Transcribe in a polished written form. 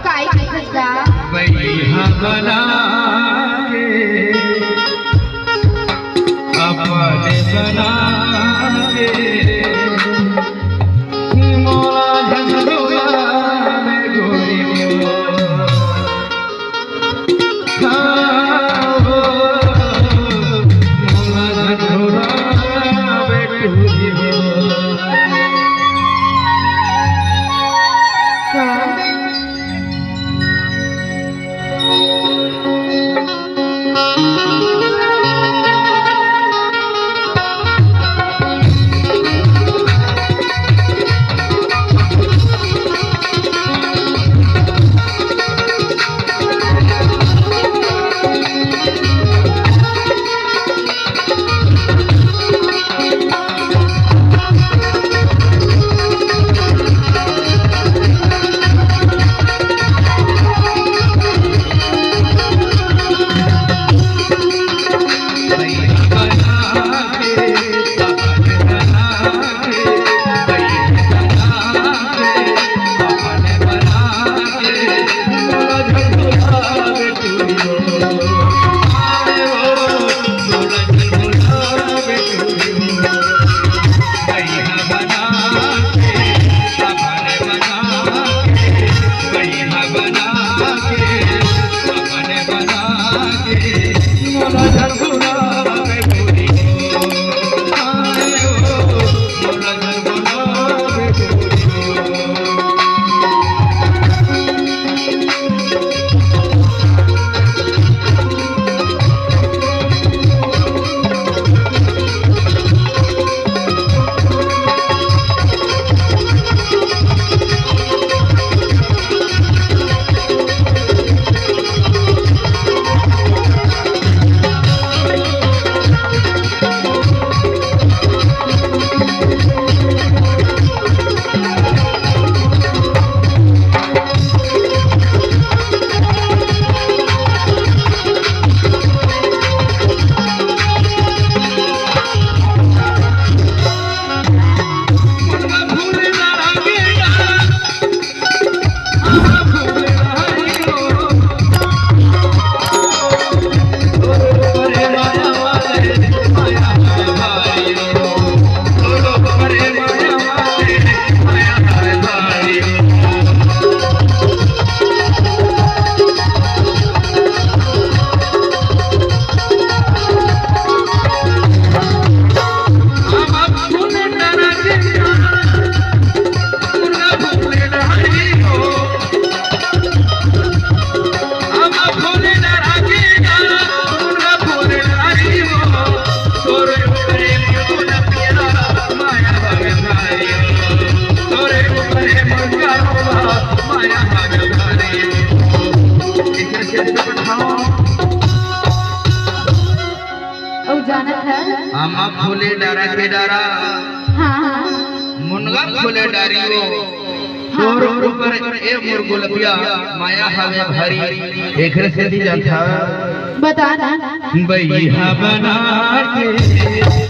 काय खजा बैहा बना के अपने बना के मोला झंडोला में गोरी मोला झंडोला में गोरी आमा फूले डारा के डारा मुनगा फूले डारियो तोर ऊपर ए मोर गुलबिया माया हवे भरी एकरे से दी जाता बता बैहा बना के